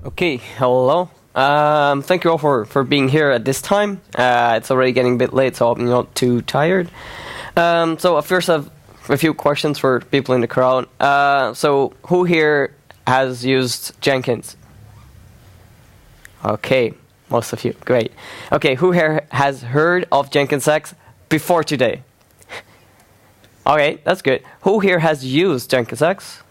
Okay, hello. Thank you all for being here at this time. It's already getting a bit late, so I'm not too tired. So first I have a few questions for people in the crowd. So who here has used Jenkins? Okay, most of you. Great. Okay, who here has heard of Jenkins X before today? Okay, that's good. Who here has used Jenkins X?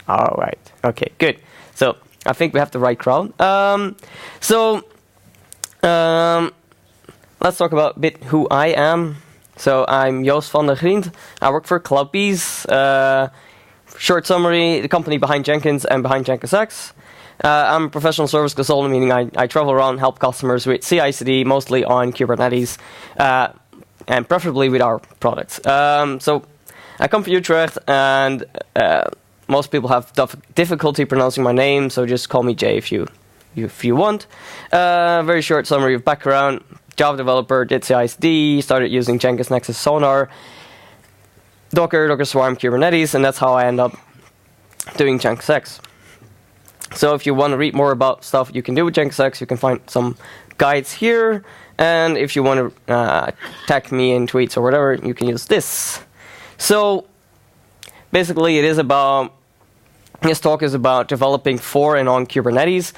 All right. Okay, good. So I think we have the right crowd. Let's talk about a bit who I am. So I'm Joost van der Griendt. I work for CloudBees. Short summary, the company behind Jenkins and behind Jenkins X. I'm a professional service consultant, meaning I travel around, help customers with CI/CD, mostly on Kubernetes, and preferably with our products. So I come from Utrecht, and most people have difficulty pronouncing my name, so just call me Jay if you want. Very short summary of background. Java developer, did CI/CD, started using Jenkins X Sonar, Docker Swarm, Kubernetes, and that's how I end up doing JenksEX. So if you want to read more about stuff you can do with JenksEX, you can find some guides here. And if you want to tag me in tweets or whatever, you can use this. So basically, this talk is about developing for and on Kubernetes.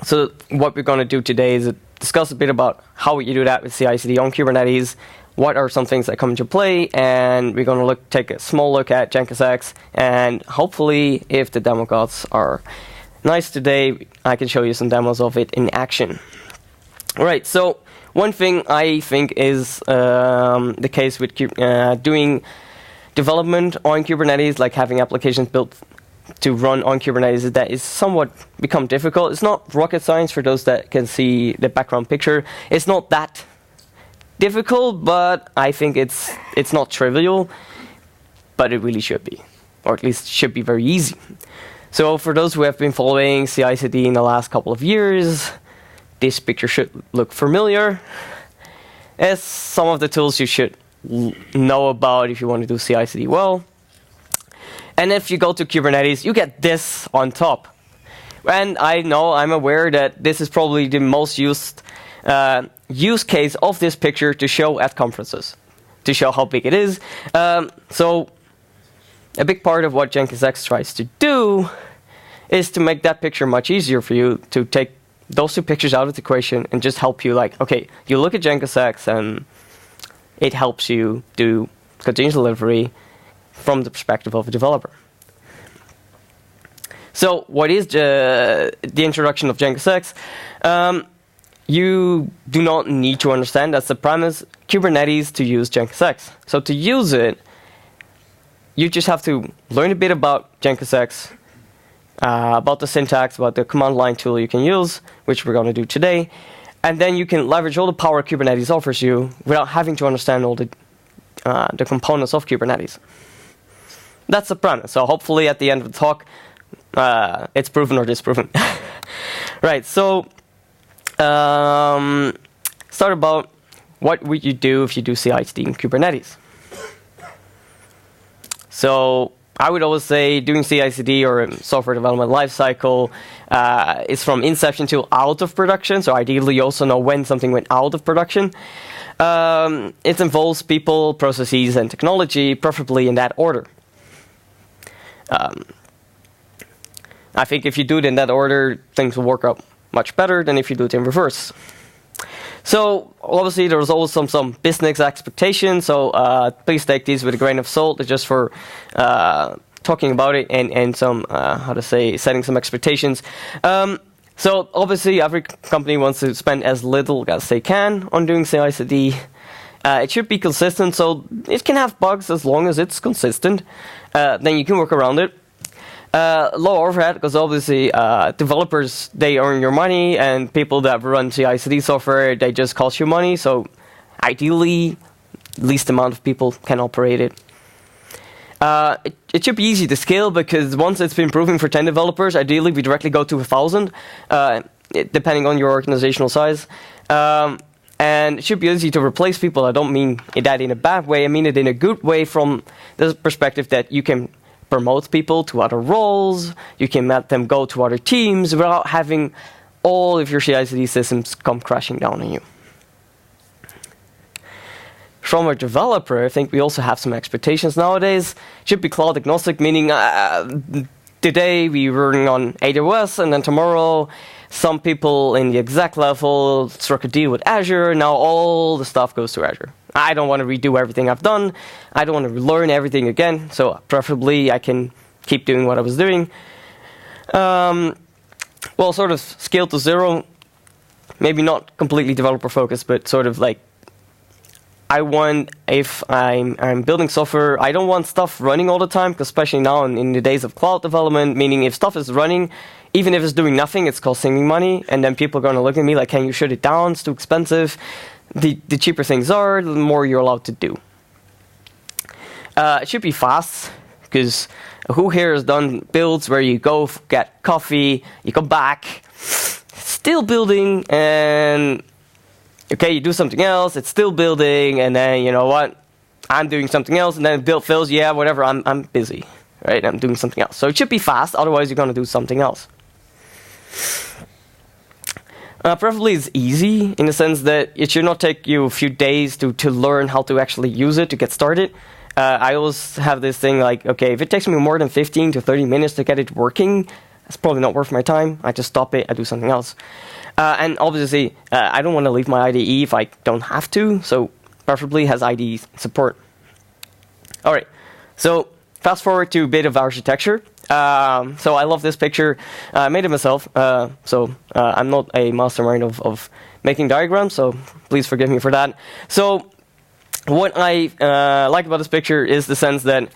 So what we're going to do today is discuss a bit about how you do that with CI/CD on Kubernetes. What are some things that come into play, and we're going to take a small look at JenksEX, and hopefully, if the demo gods are nice today, I can show you some demos of it in action. All right, so one thing I think is the case with doing development on Kubernetes, like having applications built to run on Kubernetes, is that it's somewhat become difficult. It's not rocket science for those that can see the background picture. It's not that difficult, but I think it's not trivial, but it really should be, or at least should be very easy. So for those who have been following CI/CD in the last couple of years, this picture should look familiar, as some of the tools you should know about if you want to do CI/CD well. And if you go to Kubernetes, you get this on top. And I'm aware that this is probably the most used use case of this picture to show at conferences, to show how big it is. So a big part of what JenksEX tries to do is to make that picture much easier for you, to take those two pictures out of the equation and just help you, okay, you look at JenksEX and it helps you do continuous delivery from the perspective of a developer. So what is the introduction of JenksEX? You do not need to understand, that's the premise, Kubernetes to use JenksEX. So to use it, you just have to learn a bit about JenksEX, about the syntax, about the command line tool you can use, which we're going to do today. And then you can leverage all the power Kubernetes offers you without having to understand all the components of Kubernetes. That's the premise. So hopefully at the end of the talk, it's proven or disproven. Right, so start about what would you do if you do CI/CD in Kubernetes. So I would always say doing CI/CD or software development lifecycle is from inception to out of production. So ideally, you also know when something went out of production. It involves people, processes, and technology, preferably in that order. I think if you do it in that order, things will work out much better than if you do it in reverse. So obviously there's always some business expectations, so please take these with a grain of salt. It's just for talking about it and some, setting some expectations. So obviously every company wants to spend as little as they can on doing CI/CD. It should be consistent, so it can have bugs as long as it's consistent. Then you can work around it. Low overhead, because obviously developers, they earn your money, and people that run CI/CD software, they just cost you money. So ideally, least amount of people can operate it. It should be easy to scale, because once it's been proven for 10 developers, ideally we directly go to 1,000, depending on your organizational size. And it should be easy to replace people. I don't mean that in a bad way. I mean it in a good way from the perspective that you can promote people to other roles. You can let them go to other teams without having all of your CI/CD systems come crashing down on you. From a developer, I think we also have some expectations nowadays. Should be cloud agnostic, meaning today we're running on AWS, and then tomorrow some people in the exec level struck a deal with Azure. Now all the stuff goes to Azure. I don't want to redo everything I've done. I don't want to relearn everything again. So preferably I can keep doing what I was doing. Well, sort of scale to zero. Maybe not completely developer focused, but sort of like I want, if I'm building software, I don't want stuff running all the time, especially now in the days of cloud development, meaning if stuff is running, even if it's doing nothing, it's costing me money, and then people are going to look at me like, can you shut it down? It's too expensive. The cheaper things are, the more you're allowed to do. It should be fast, because who here has done builds where you go get coffee, you come back, still building, and okay, you do something else, it's still building, and then, you know what, I'm doing something else, and then the build fails, yeah, whatever, I'm busy, right? I'm doing something else. So it should be fast, otherwise you're going to do something else. Preferably it's easy, in the sense that it should not take you a few days to learn how to actually use it, to get started. I always have this thing like, okay, if it takes me more than 15 to 30 minutes to get it working, it's probably not worth my time. I just stop it, I do something else. And obviously, I don't want to leave my IDE if I don't have to, so preferably has IDE support. All right, so fast forward to a bit of architecture. So I love this picture. I made it myself, so I'm not a mastermind of making diagrams, so please forgive me for that. So what I like about this picture is the sense that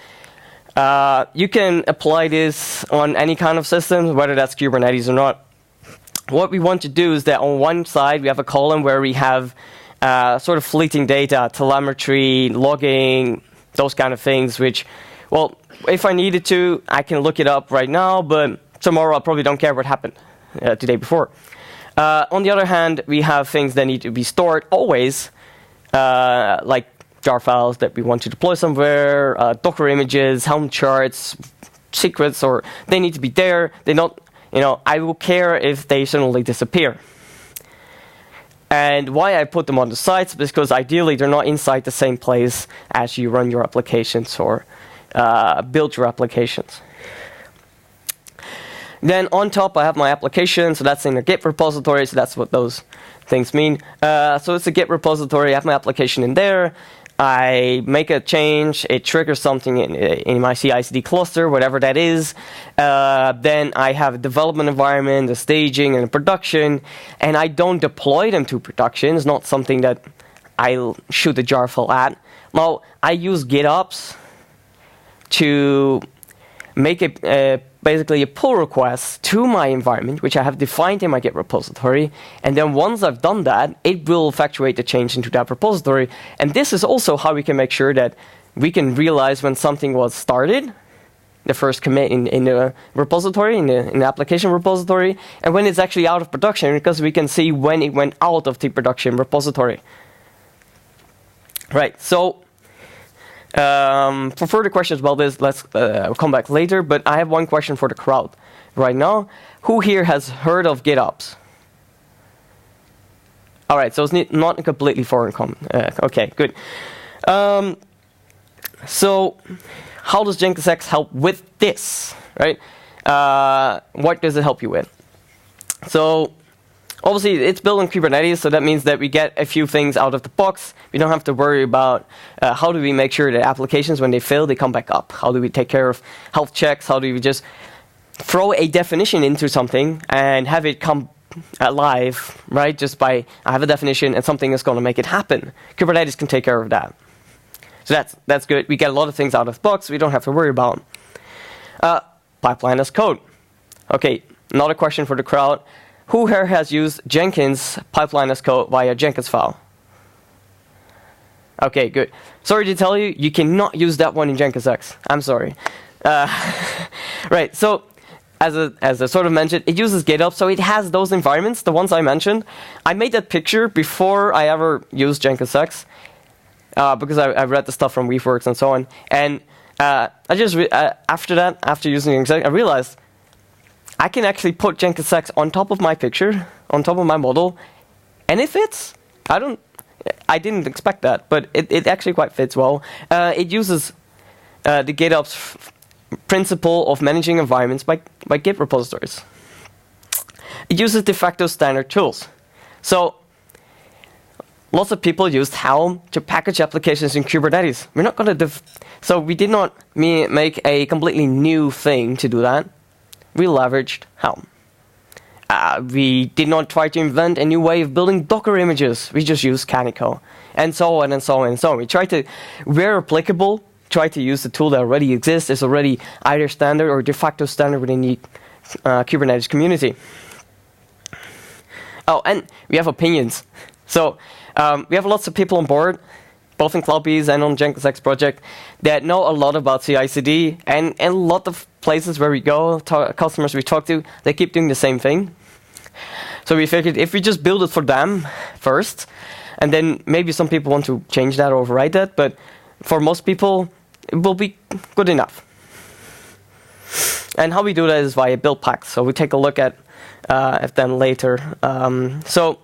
you can apply this on any kind of system, whether that's Kubernetes or not. What we want to do is that on one side we have a column where we have sort of fleeting data, telemetry, logging, those kind of things, which, well, if I needed to, I can look it up right now, but tomorrow I probably don't care what happened the day before. On the other hand, we have things that need to be stored always, like jar files that we want to deploy somewhere, Docker images, Helm charts, secrets, or they need to be there. They're not, you know, I will care if they suddenly disappear. And why I put them on the sites, because ideally they're not inside the same place as you run your applications or build your applications. Then on top I have my application, so that's in a Git repository, so that's what those things mean. So it's a Git repository, I have my application in there. I make a change, it triggers something in my CI/CD cluster, whatever that is. Then I have a development environment, a staging, and a production, and I don't deploy them to production. It's not something that I'll shoot a jar file at. Now, I use GitOps to make basically a pull request to my environment, which I have defined in my Git repository. And then once I've done that, it will effectuate the change into that repository. And this is also how we can make sure that we can realize when something was started, the first commit in the repository, in the application repository, and when it's actually out of production, because we can see when it went out of the production repository. Right, so for further questions about this, let's come back later, but I have one question for the crowd right now. Who here has heard of GitOps? All right, so it's not a completely foreign okay, good. So how does JenksEX help with this, right? What does it help you with? So obviously, it's built on Kubernetes, so that means that we get a few things out of the box. We don't have to worry about how do we make sure that applications, when they fail, they come back up. How do we take care of health checks? How do we just throw a definition into something and have it come alive, right? Just by, I have a definition and something is going to make it happen. Kubernetes can take care of that. So that's good. We get a lot of things out of the box we don't have to worry about. Pipeline as code. Okay, another question for the crowd. Who here has used Jenkins pipeline as code via Jenkins file? Okay, good. Sorry to tell you, you cannot use that one in Jenkins X. I'm sorry. Right, so as I sort of mentioned, it uses GitOps, so it has those environments, the ones I mentioned. I made that picture before I ever used Jenkins X, because I read the stuff from Weaveworks and so on. And after using JenksEX, I realized I can actually put JenksEX on top of my picture, on top of my model, and it fits. I didn't expect that, but it actually quite fits well. It uses the GitOps principle of managing environments by Git repositories. It uses de facto standard tools. So lots of people used Helm to package applications in Kubernetes. We're not going to so we did not make a completely new thing to do that. We leveraged Helm. We did not try to invent a new way of building Docker images. We just used Canico, and so on and so on and so on. We tried to, where applicable, try to use the tool that already exists, is already either standard or de facto standard within the Kubernetes community. Oh, and we have opinions. So we have lots of people on board, both in CloudBees and on JenksEX project, that know a lot about CI/CD, and a lot of places where we go, customers we talk to, they keep doing the same thing. So we figured if we just build it for them first, and then maybe some people want to change that or override that, but for most people, it will be good enough. And how we do that is via build packs. So we take a look at them later. So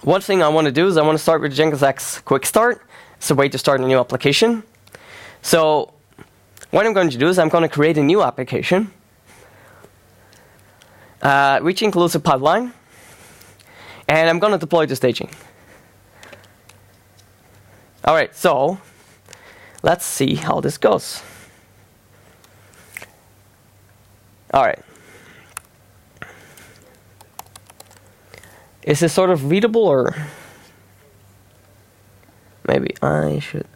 one thing I want to do is I want to start with JenksEX Quick Start. It's a way to start a new application. So what I'm going to do is I'm going to create a new application, which includes a pipeline, and I'm going to deploy the staging. All right, so let's see how this goes. All right. Is this sort of readable, or maybe I should?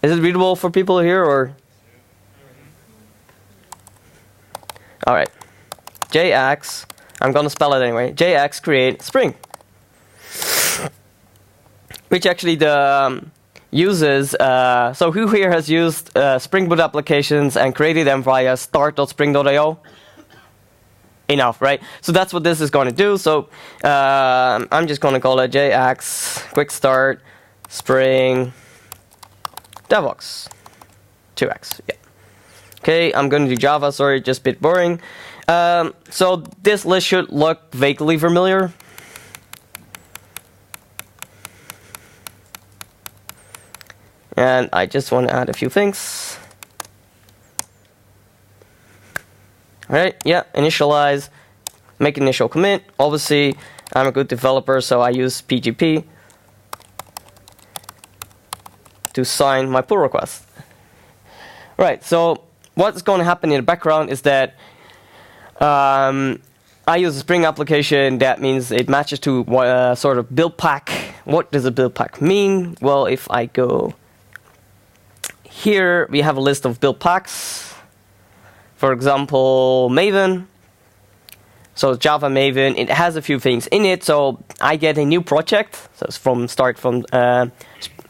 Is it readable for people here, or? All right. JX, I'm going to spell it anyway. JX create Spring, which actually uses, so who here has used Spring Boot applications and created them via start.spring.io? Enough, right? So that's what this is going to do. So I'm just going to call it JX Quick Start Spring DevOps 2x. Yeah. Okay, I'm going to do Java. Sorry, just a bit boring. So this list should look vaguely familiar. And I just want to add a few things. All right, yeah, initialize, make initial commit. Obviously, I'm a good developer, so I use PGP to sign my pull request. Right, so what's going to happen in the background is that I use a Spring application. That means it matches to sort of build pack. What does a build pack mean? Well, if I go here, we have a list of build packs. For example, Maven. So Java Maven, it has a few things in it. So I get a new project. So it's from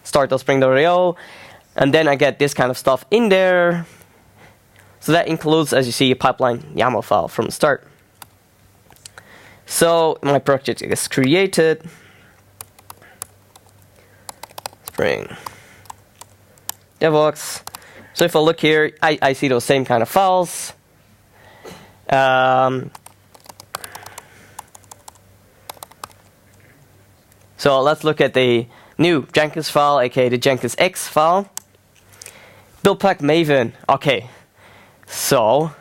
start.spring.io, and then I get this kind of stuff in there. So that includes, as you see, a pipeline YAML file from the start. So my project is created. Spring DevOps. So if I look here, I see those same kind of files. So let's look at the new Jenkins file, aka the Jenkins X file. Build pack Maven. Okay. So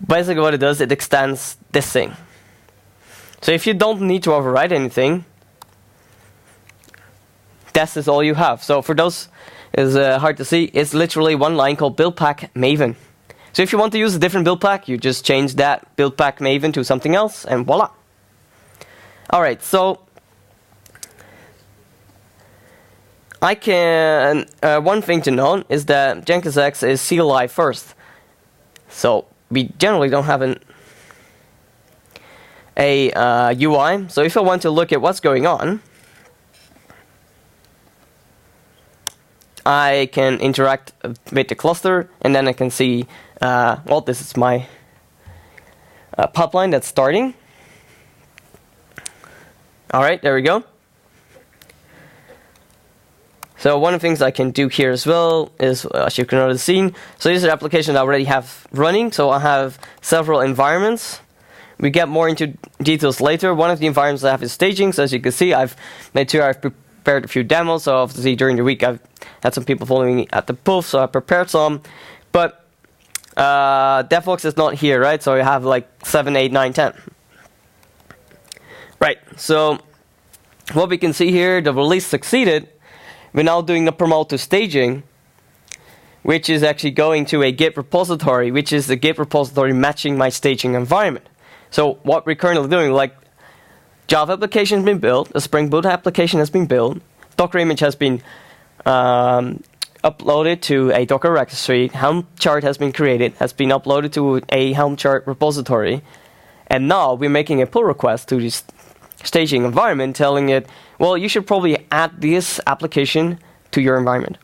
basically what it does, it extends this thing. So if you don't need to override anything, this is all you have. So for those is hard to see, it's literally one line called build pack Maven. So if you want to use a different build pack, you just change that build pack Maven to something else, and voila. All right, so I can, one thing to note is that JenksEX is CLI first. So we generally don't have a UI. So if I want to look at what's going on, I can interact with the cluster, and then I can see, well, this is my pipeline that's starting. All right, there we go. So one of the things I can do here as well is, as you can notice, scene. So these are applications I already have running. So I have several environments. We get more into details later. One of the environments I have is staging. So as you can see, I've made sure I've prepared a few demos. So obviously during the week I've had some people following me at the booth, so I prepared some. But DevVox is not here, right? So you have like 7, 8, 9, 10. Right, so what we can see here, the release succeeded. We're now doing the promote to staging, which is actually going to a Git repository, which is the Git repository matching my staging environment. So what we're currently doing, like Java application has been built, a Spring Boot application has been built, Docker image has been uploaded to a Docker registry, Helm chart has been created, has been uploaded to a Helm chart repository, and now we're making a pull request to this staging environment telling it, well, you should probably add this application to your environment.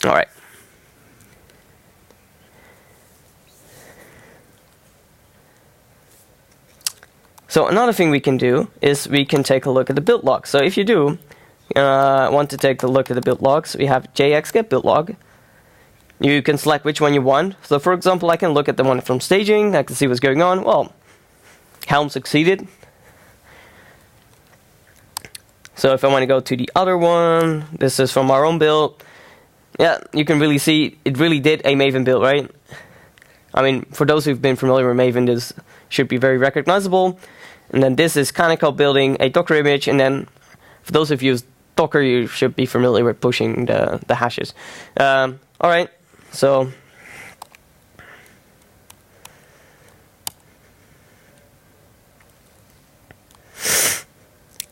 All right. So another thing we can do is we can take a look at the build log. So if you do want to take a look at the build logs, we have JX get build log. You can select which one you want. So for example, I can look at the one from staging. I can see what's going on. Well, Helm succeeded. So if I want to go to the other one, this is from our own build. Yeah, you can really see it really did a Maven build, right? I mean, for those who've been familiar with Maven, this should be very recognizable. And then this is kind of called building a Docker image. And then for those who've used Docker, you should be familiar with pushing the hashes. All right, so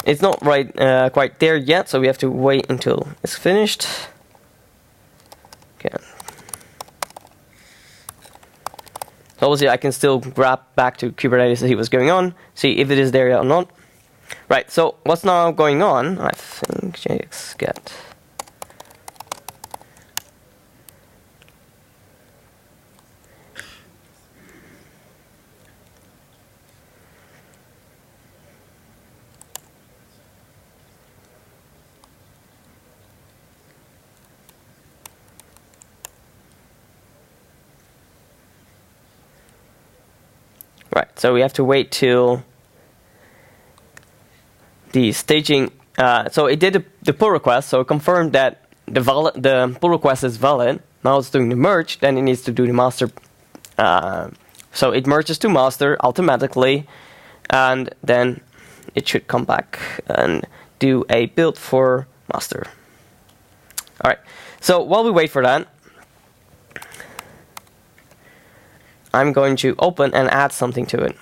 it's not quite there yet, so we have to wait until it's finished. Okay. So obviously I can still grab back to Kubernetes to see what's going on, see if it is there yet or not. Right, so what's now going on? I think JenksEX get. Right, so we have to wait till the staging. So it did the pull request, so it confirmed that the pull request is valid. Now it's doing the merge, then it needs to do the master. So it merges to master automatically, and then it should come back and do a build for master. All right, so while we wait for that, I'm going to open and add something to it.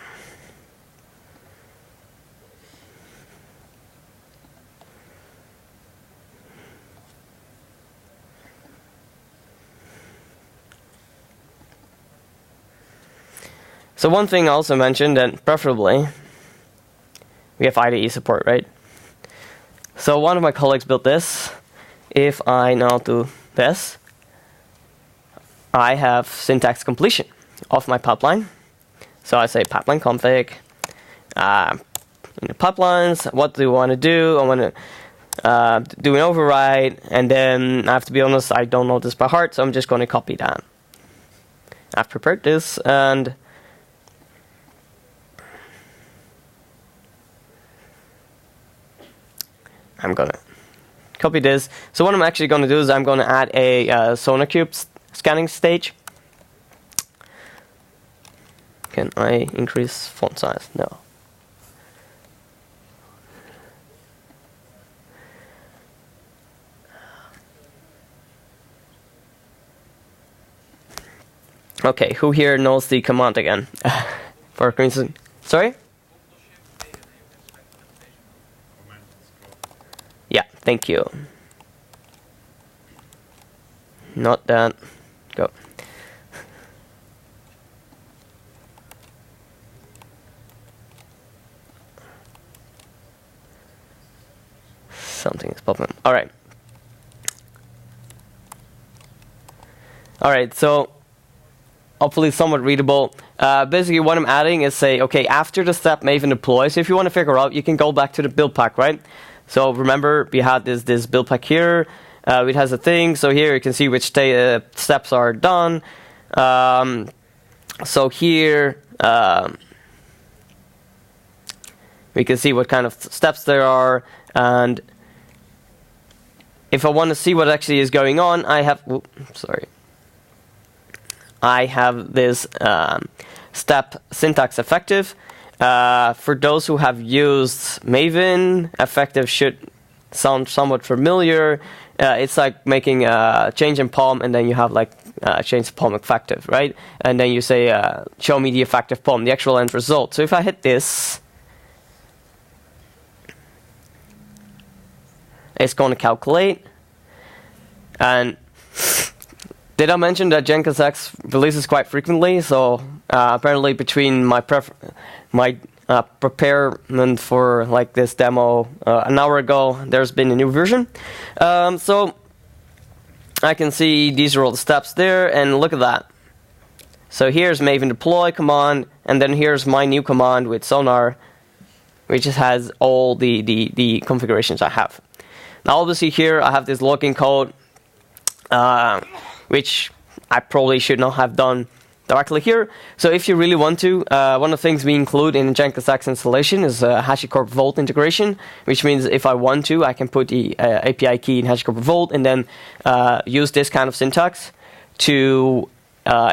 So one thing I also mentioned that preferably we have IDE support, right? So one of my colleagues built this. If I now do this, I have syntax completion of my pipeline. So I say pipeline config, in the pipelines, what do I want to do? I want to do an override, and then I have to be honest, I don't know this by heart, so I'm just going to copy that. I've prepared this, and I'm going to copy this. So what I'm actually going to do is I'm going to add a SonarQube scanning stage. Can I increase font size? No. Okay, who here knows the command again? For reason. Sorry? Yeah, thank you. Not that. Go. Something is popping. All right. All right. So hopefully somewhat readable. Basically, what I'm adding is say, okay, after the step Maven deploy. So if you want to figure out, you can go back to the build pack, right? So remember, we had this build pack here. It has a thing. So here you can see which steps are done. So here we can see what kind of steps there are, and if I want to see what actually is going on, I have this step syntax effective. For those who have used Maven, effective should sound somewhat familiar. It's like making a change in POM, and then you have like change POM effective, right? And then you say, show me the effective POM, the actual end result. So if I hit this, it's going to calculate. And did I mention that Jenkins X releases quite frequently? So apparently between my preparement for like this demo an hour ago, there's been a new version. So I can see these are all the steps there, and look at that. So here's Maven deploy command, and then here's my new command with Sonar, which just has all the configurations I have. Now obviously here I have this login code, which I probably should not have done directly here. So if you really want to, one of the things we include in Jenkins X installation is HashiCorp Vault integration, which means if I want to, I can put the API key in HashiCorp Vault and then use this kind of syntax to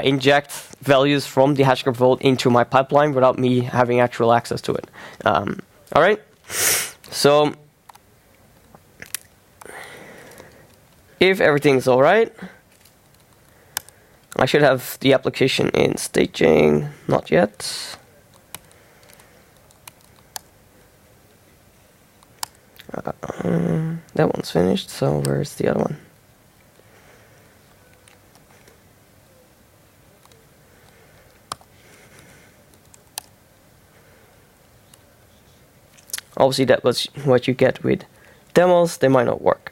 inject values from the HashiCorp Vault into my pipeline without me having actual access to it. All right. So if everything's all right, I should have the application in staging. Not yet. That one's finished, so where's the other one? Obviously, that was what you get with demos. They might not work.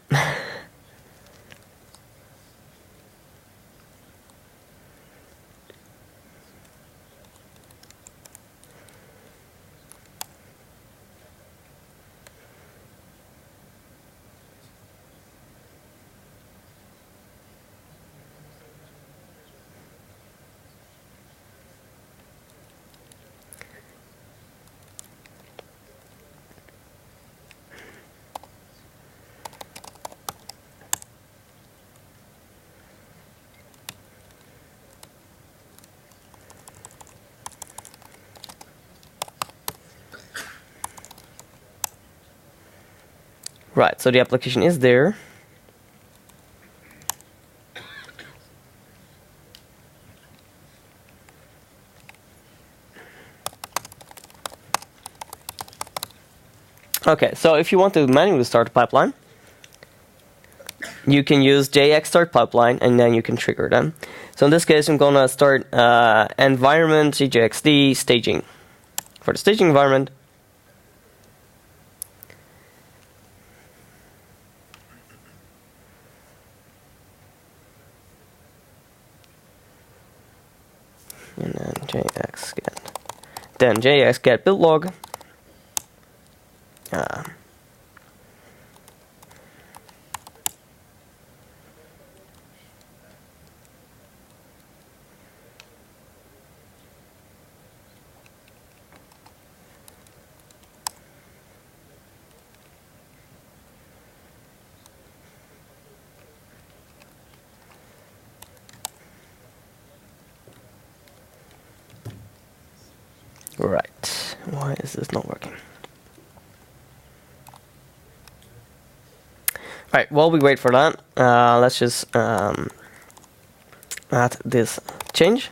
Right, so the application is there. Okay, so if you want to manually start a pipeline, you can use JX start pipeline, and then you can trigger them. So in this case, I'm going to start environment CJXD staging. For the staging environment, and then JX get. Then JX get build log. Right, why is this not working? Right, while we wait for that, let's just add this change.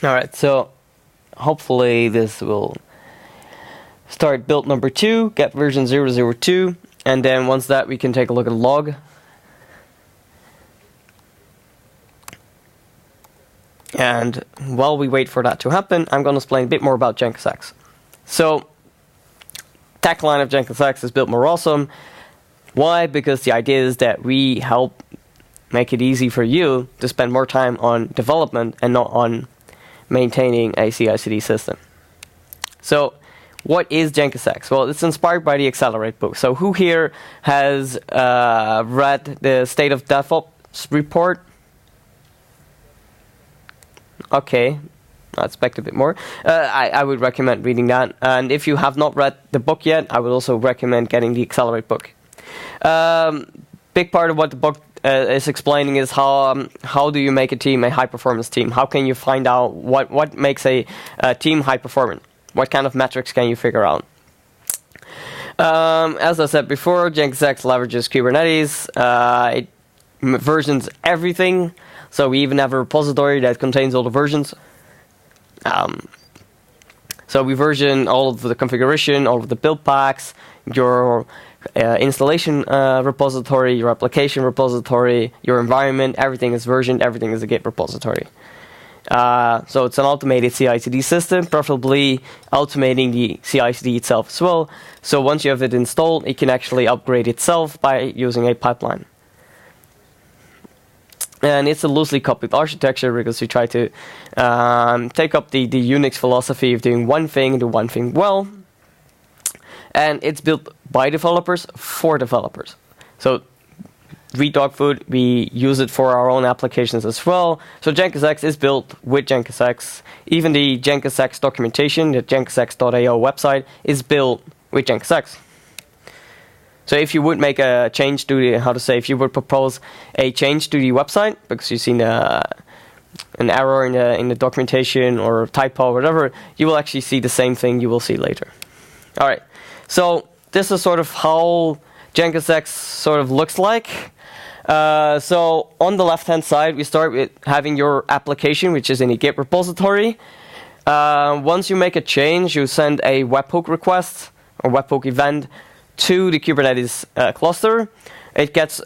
All right, so hopefully this will start build number 2, get version 002, and then once that we can take a look at log. And while we wait for that to happen, I'm going to explain a bit more about JenksEX. So, tagline of JenksEX is built more awesome. Why? Because the idea is that we help make it easy for you to spend more time on development and not on maintaining a CI/CD system. So, what is JenksEX? Well, it's inspired by the Accelerate book. So, who here has read the State of DevOps report? Okay, I expect a bit more. I would recommend reading that. And if you have not read the book yet, I would also recommend getting the Accelerate book. Big part of what the book is explaining is how do you make a team a high-performance team? How can you find out what makes a team high-performant? What kind of metrics can you figure out? As I said before, JenksEX leverages Kubernetes. It versions everything. So we even have a repository that contains all the versions. So we version all of the configuration, all of the build packs, your installation repository, your application repository, your environment. Everything is versioned. Everything is a Git repository. So it's an automated CI/CD system, preferably automating the CI/CD itself as well. So once you have it installed, it can actually upgrade itself by using a pipeline. And it's a loosely copied architecture because we try to take up the Unix philosophy of doing one thing, do one thing well. And it's built by developers for developers. So we dog food, we use it for our own applications as well. So JenksEX is built with JenksEX. Even the JenksEX documentation, the JenksEX.io website, is built with JenksEX. So if you would make a change to the, if you would propose a change to the website, because you've seen an error in the documentation or a typo or whatever, you will actually see the same thing you will see later. All right, so this is sort of how JenksEX sort of looks like. So on the left-hand side, we start with having your application, which is in a Git repository. Once you make a change, you send a webhook request or webhook event to the Kubernetes cluster. It gets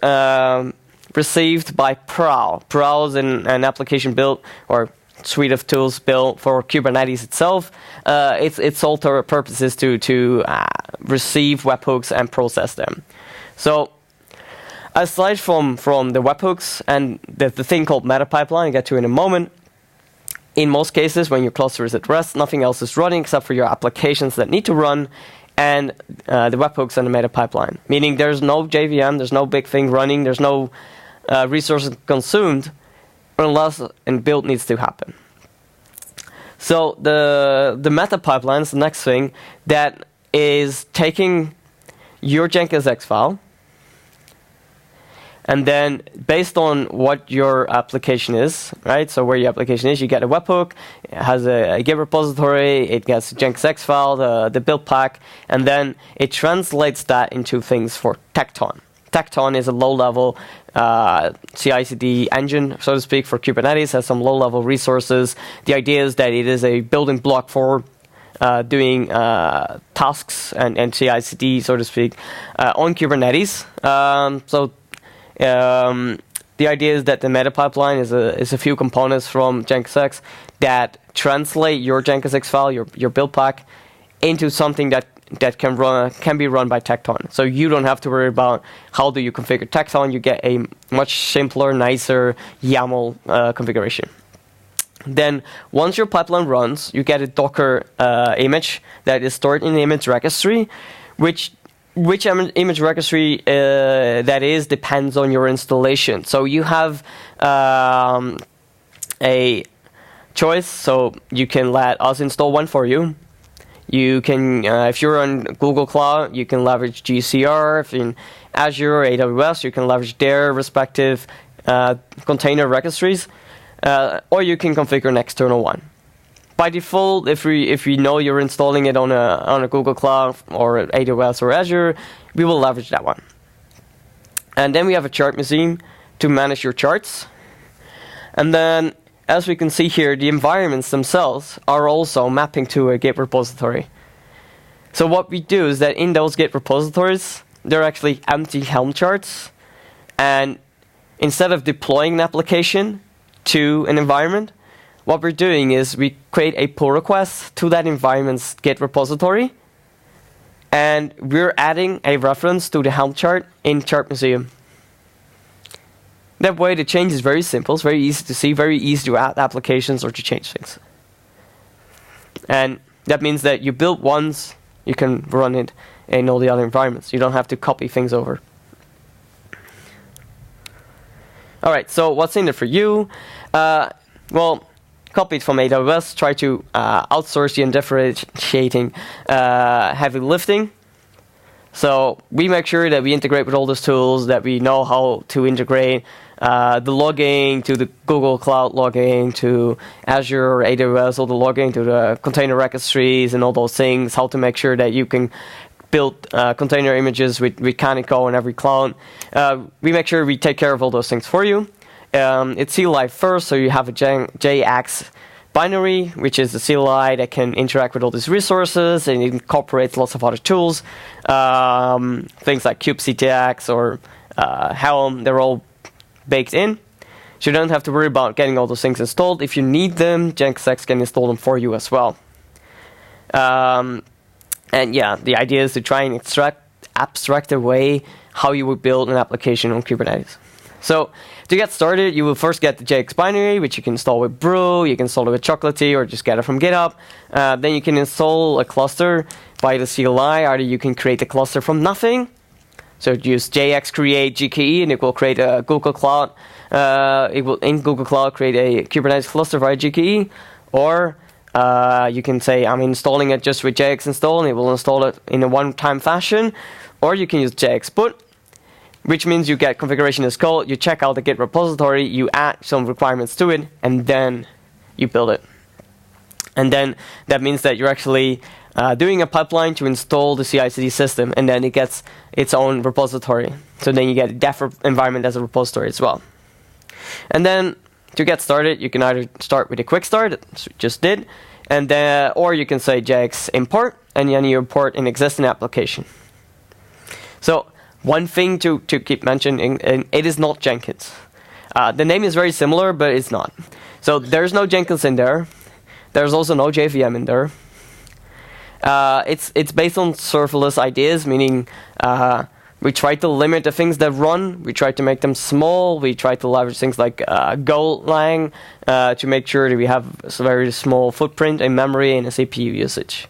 received by Prowl. Prowl is an application built or suite of tools built for Kubernetes itself. Its sole purpose is to receive webhooks and process them. So aside from the webhooks and the thing called meta pipeline, I'll get to in a moment, in most cases when your cluster is at rest, nothing else is running except for your applications that need to run and the webhooks and the meta pipeline. Meaning there's no JVM, there's no big thing running, there's no resources consumed unless a build needs to happen. So the meta pipeline is the next thing that is taking your JenksEX file, and then based on what your application is, right? So where your application is, you get a webhook, it has a Git repository, it gets a JenksEX file, the build pack, and then it translates that into things for Tekton. Tekton is a low-level CI/CD engine, so to speak, for Kubernetes, has some low-level resources. The idea is that it is a building block for doing tasks and CI/CD, so to speak, on Kubernetes. The idea is that the meta pipeline is a few components from JenksEX that translate your JenksEX file, your build pack, into something that can be run by Tekton. So you don't have to worry about how do you configure Tekton. You get a much simpler, nicer YAML configuration. Then once your pipeline runs, you get a Docker image that is stored in the image registry, which image registry that is depends on your installation. So you have a choice, so you can let us install one for you. You can, if you're on Google Cloud, you can leverage GCR. If you're in Azure or AWS, you can leverage their respective container registries, or you can configure an external one. By default, if we know you're installing it on a Google Cloud or AWS or Azure, we will leverage that one. And then we have a chart machine to manage your charts. And then as we can see here, the environments themselves are also mapping to a Git repository. So what we do is that in those Git repositories, they're actually empty Helm charts. And instead of deploying an application to an environment, what we're doing is we create a pull request to that environment's Git repository. And we're adding a reference to the Helm chart in Chart Museum. That way the change is very simple, it's very easy to see, very easy to add applications or to change things. And that means that you build once, you can run it in all the other environments. You don't have to copy things over. Alright, so what's in it for you? Well, copy it from AWS, try to outsource the undifferentiating heavy lifting. So we make sure that we integrate with all those tools, that we know how to integrate the logging to the Google Cloud logging, to Azure or AWS, all the logging to the container registries and all those things, how to make sure that you can build container images with Canico on every cloud. We make sure we take care of all those things for you. It's CLI first, so you have a JenksEX binary, which is a CLI that can interact with all these resources, and it incorporates lots of other tools. Things like kubectx or Helm, they're all baked in. So you don't have to worry about getting all those things installed. If you need them, JenksEX can install them for you as well. And yeah, the idea is to try and abstract away how you would build an application on Kubernetes. So to get started, you will first get the JX binary, which you can install with Brew, you can install it with Chocolatey, or just get it from GitHub. Then you can install a cluster by the CLI, or you can create a cluster from nothing. So use JX create GKE, and it will create a Google Cloud. It will in Google Cloud create a Kubernetes cluster via GKE, or you can say I'm installing it just with JX install, and it will install it in a one-time fashion. Or you can use JX put, which means you get configuration as code, you check out the Git repository, you add some requirements to it, and then you build it. And then that means that you're actually doing a pipeline to install the CI/CD system, and then it gets its own repository. So then you get a dev environment as a repository as well. And then to get started, you can either start with a quick start, as we just did, and then, or you can say JX import, and then you import an existing application. So one thing to keep mentioning, it is not Jenkins. The name is very similar, but it's not. So there's no Jenkins in there. There's also no JVM in there. It's based on serverless ideas, meaning we try to limit the things that run. We try to make them small. We try to leverage things like Golang to make sure that we have a very small footprint in memory and a CPU usage.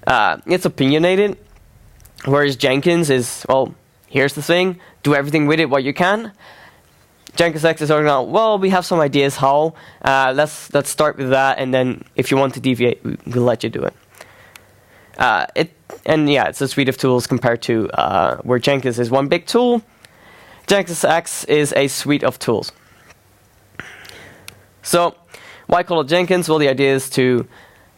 It's opinionated, whereas Jenkins is, well, here's the thing, do everything with it what you can. JenksEX is talking about, well, we have some ideas how. Let's start with that, and then if you want to deviate, we'll let you do it. It's a suite of tools compared to where Jenkins is one big tool. JenksEX is a suite of tools. So why call it Jenkins? Well, the idea is to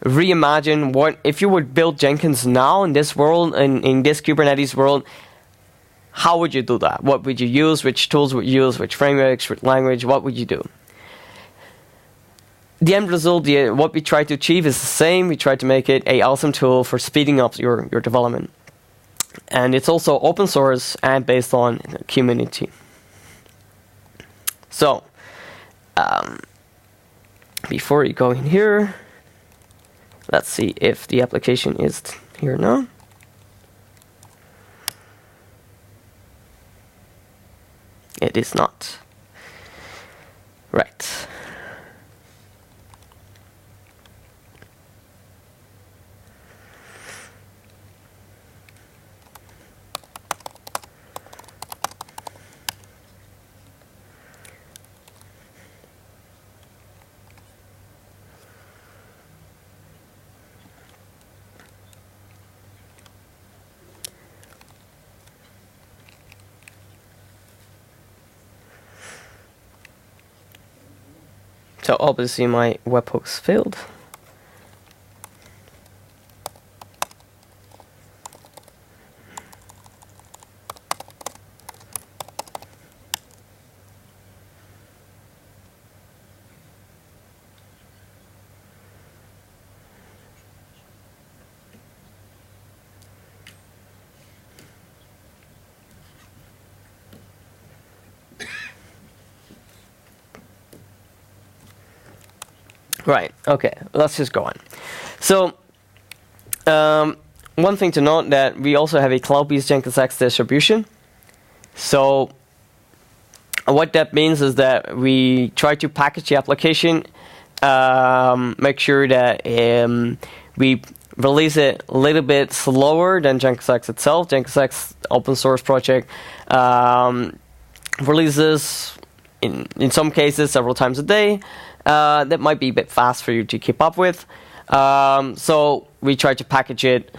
reimagine what if you would build Jenkins now in this world, in this Kubernetes world. How would you do that? What would you use? Which tools would you use? Which frameworks? Which language? What would you do? The end result, what we try to achieve is the same. We try to make it an awesome tool for speeding up your development. And it's also open source and based on community. So, before you go in here, let's see if the application is here now. It is not. Right. So obviously my webhooks failed. Right. Okay. Let's just go on. So, one thing to note that we also have a CloudBees Jenkins X distribution. So, what that means is that we try to package the application, make sure that we release it a little bit slower than JenksEX itself. JenksEX open source project releases in some cases several times a day. That might be a bit fast for you to keep up with. So we try to package it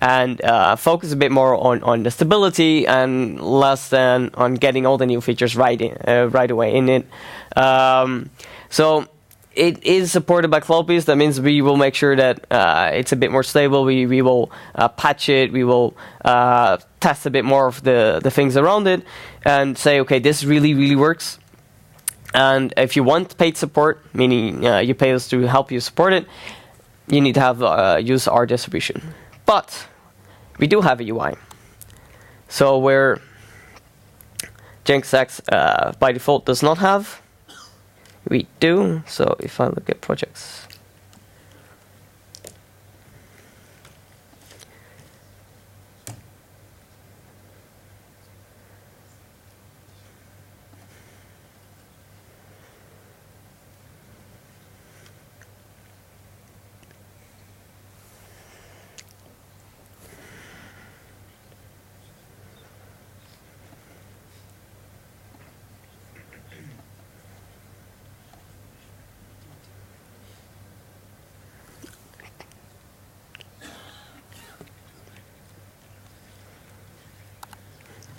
and focus a bit more on the stability and less than on getting all the new features right away in it. So it is supported by CloudBees. That means we will make sure that it's a bit more stable. We will patch it. We will test a bit more of the things around it and say, okay, this really works. And if you want paid support, meaning you pay us to help you support it, you need to have use our distribution. But we do have a UI. So where JenksEX by default does not have, we do. So if I look at projects,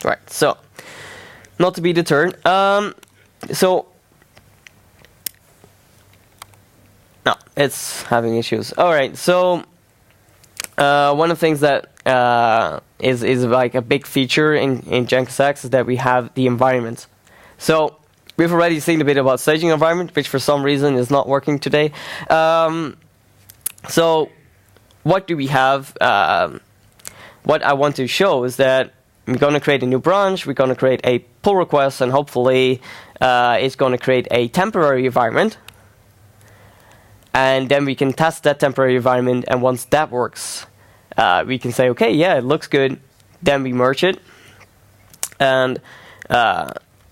right, so not to be deterred. So no, it's having issues. All right, so one of the things that is like a big feature in JenksEX is that we have the environment. So we've already seen a bit about staging environment, which for some reason is not working today. So what do we have? What I want to show is that we're going to create a new branch, we're going to create a pull request, and hopefully it's going to create a temporary environment. And then we can test that temporary environment, and once that works, we can say, okay, yeah, it looks good. Then we merge it, and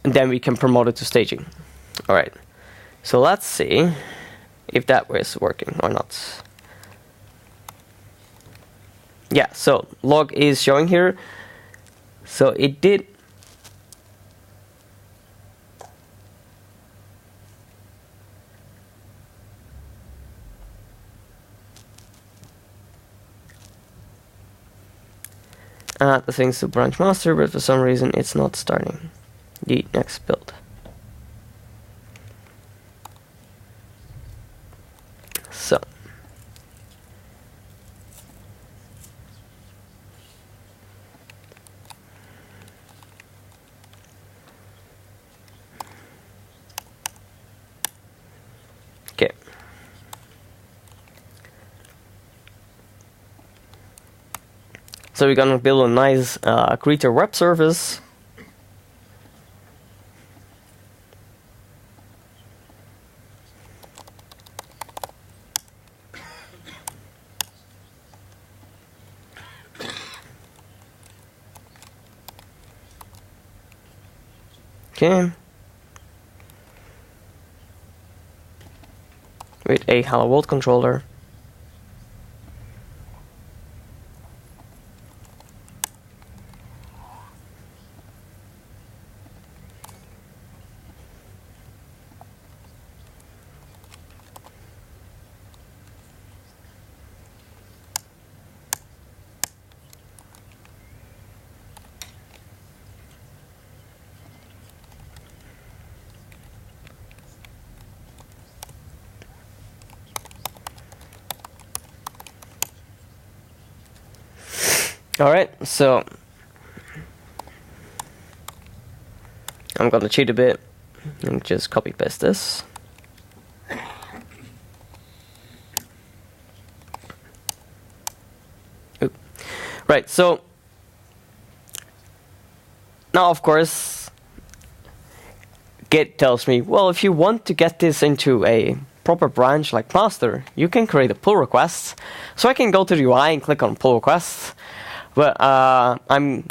then we can promote it to staging. All right, so let's see if that was working or not. Yeah, so log is showing here. So it did. The things to branch master, but for some reason it's not starting the next build. So okay. So we're gonna build a nice greeter web service. Okay. With a hello world controller. Alright, so I'm gonna cheat a bit and just copy paste this. Oop. Right, so now of course Git tells me, well, if you want to get this into a proper branch like master, you can create a pull request. So I can go to the UI and click on pull requests. But I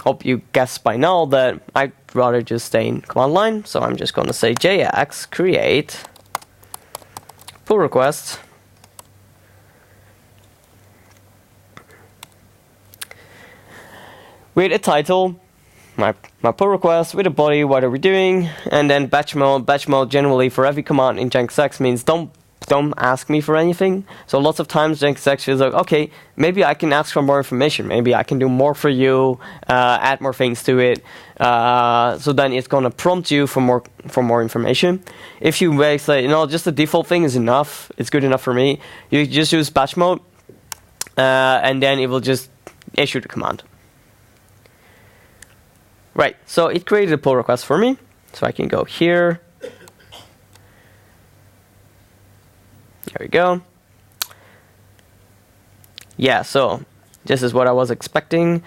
hope you guessed by now that I'd rather just stay in command line. So I'm just going to say JX create pull request. With a title, my pull request, with a body, what are we doing, and then batch mode. Batch mode generally for every command in JenksEX means don't ask me for anything. So lots of times JenksEX feels like, okay, maybe I can ask for more information, maybe I can do more for you, add more things to it. So then it's going to prompt you for more information. If you say, no, just the default thing is enough, it's good enough for me, you just use batch mode, and then it will just issue the command. Right, so it created a pull request for me, so I can go here. There we go. Yeah, so this is what I was expecting.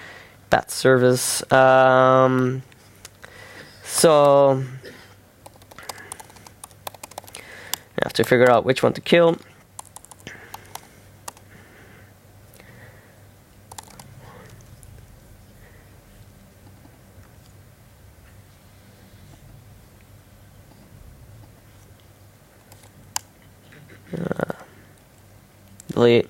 That service. So I have to figure out which one to kill. Delete.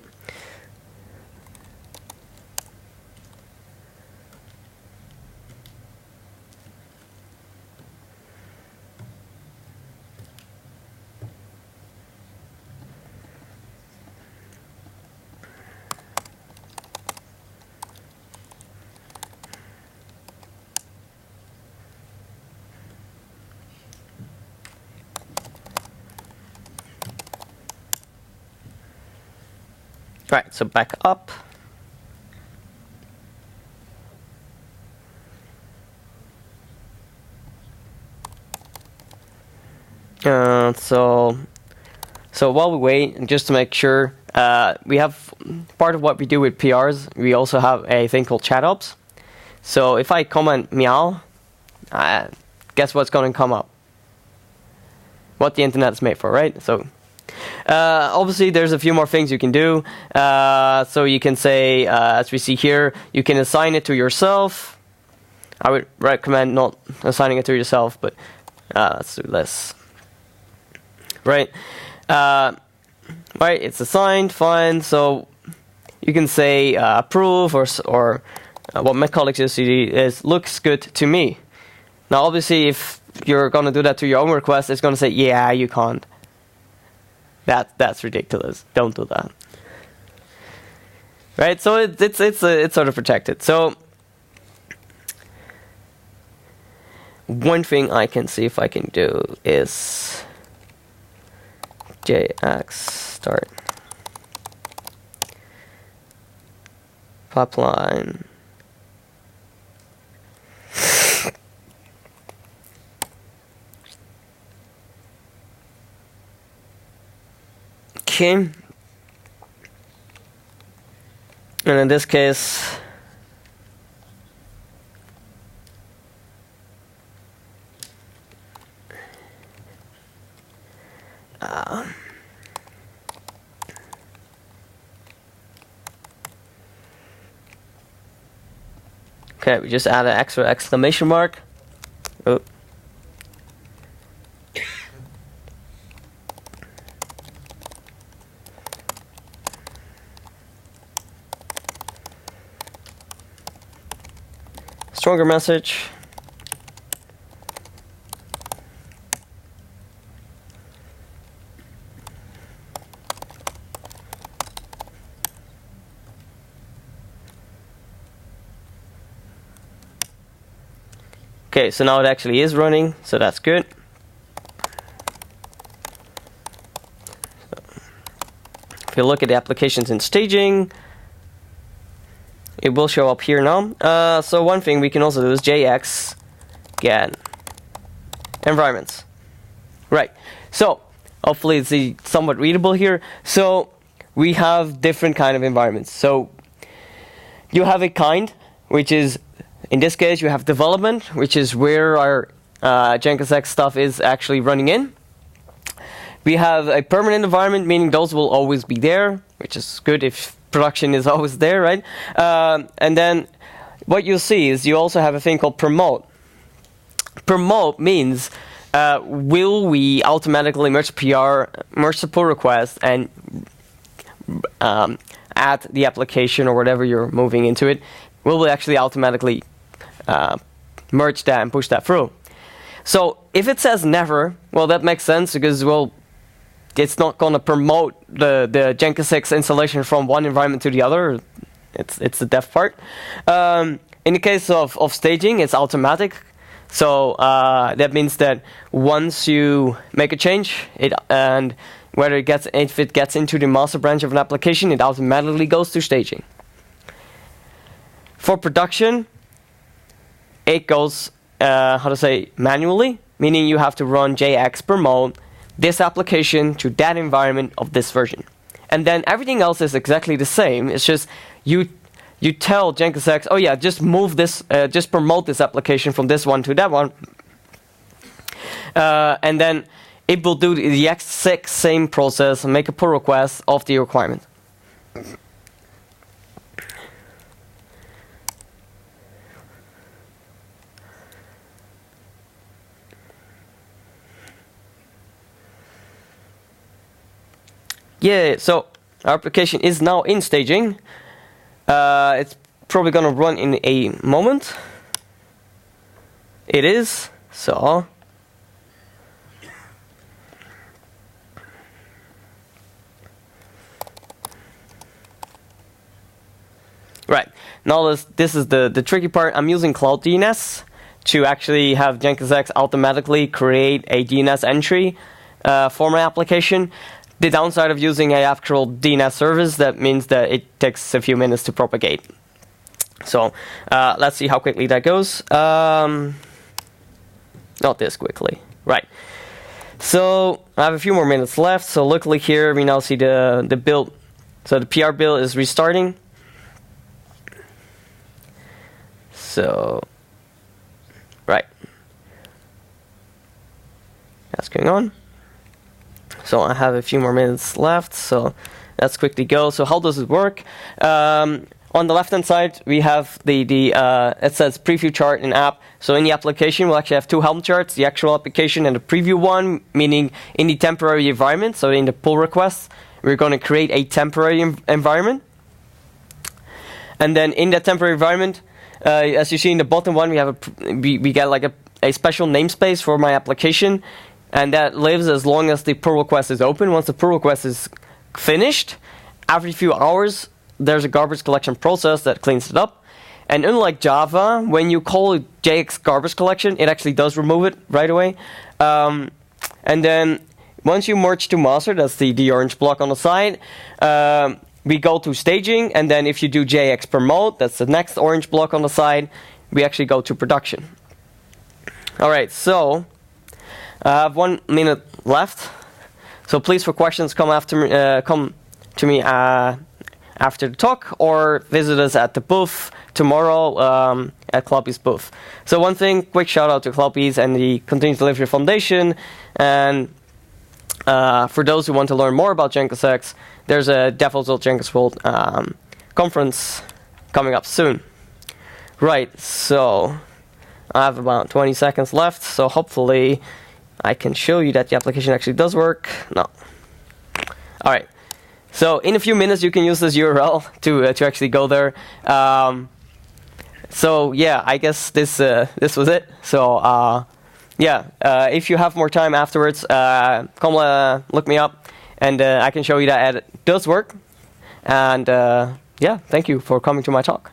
Right, so back up. So while we wait, just to make sure, we have part of what we do with PRs. We also have a thing called Chatups. So if I comment meow, guess what's going to come up? What the internet's made for, right? So obviously, there's a few more things you can do. So you can say, as we see here, you can assign it to yourself. I would recommend not assigning it to yourself, but let's do this. Right, right. It's assigned, fine. So you can say approve or what my colleagues just see is looks good to me. Now, obviously, if you're going to do that to your own request, it's going to say, yeah, you can't. That's ridiculous. Don't do that. Right? So it's sort of protected. So one thing I can see if I can do is JX start pipeline. Okay. And in this case, okay, we just add an extra exclamation mark. Oh. Stronger message. Okay, so now it actually is running, so that's good. If you look at the applications in staging, it will show up here now. So one thing we can also do is JX get environments. Right. So hopefully it's somewhat readable here. So we have different kind of environments. So you have a kind, which is, in this case, you have development, which is where our JenksEX stuff is actually running in. We have a permanent environment, meaning those will always be there, which is good if production is always there, right? And then what you'll see is you also have a thing called promote. Promote means will we automatically merge the pull request and add the application or whatever you're moving into it? Will we actually automatically merge that and push that through? So if it says never, well, that makes sense because, well, it's not going to promote the JenksEX installation from one environment to the other. It's the dev part. In the case of staging, it's automatic. So that means that once you make a change, if it gets into the master branch of an application, it automatically goes to staging. For production, it goes manually, meaning you have to run JX promote this application to that environment of this version. And then everything else is exactly the same. It's just you tell JenksEX, oh yeah, just move this, just promote this application from this one to that one. And then it will do the exact same process and make a pull request of the requirement. Yeah, so our application is now in staging. It's probably going to run in a moment. It is, so. Right, now this is the tricky part. I'm using CloudDNS to actually have JenksEX automatically create a DNS entry for my application. The downside of using an actual DNS service, that means that it takes a few minutes to propagate. So let's see how quickly that goes. Not this quickly. Right. So I have a few more minutes left. So luckily here we now see the build. So the PR build is restarting. So, right. That's going on. So I have a few more minutes left, so let's quickly go. So how does it work? On the left-hand side, we have it says preview chart in app. So in the application, we'll actually have two Helm charts, the actual application and the preview one, meaning in the temporary environment. So in the pull request, we're going to create a temporary environment. And then in that temporary environment, as you see in the bottom one, we get like a special namespace for my application. And that lives as long as the pull request is open. Once the pull request is finished, every few hours, there's a garbage collection process that cleans it up. And unlike Java, when you call JX garbage collection, it actually does remove it right away. And then once you merge to master, that's the orange block on the side, we go to staging. And then if you do JX promote, that's the next orange block on the side, we actually go to production. All right, so I have 1 minute left, so please, for questions, come to me after the talk, or visit us at the booth tomorrow at CloudBees booth. So one thing, quick shout out to CloudBees and the Continuous Delivery Foundation, and for those who want to learn more about JenksEX, there's a DevOps Jenkins World conference coming up soon. Right, so I have about 20 seconds left, so hopefully I can show you that the application actually does work. No. All right. So in a few minutes, you can use this URL to actually go there. So yeah, I guess this was it. So yeah, if you have more time afterwards, come look me up, and I can show you that it does work. And yeah, thank you for coming to my talk.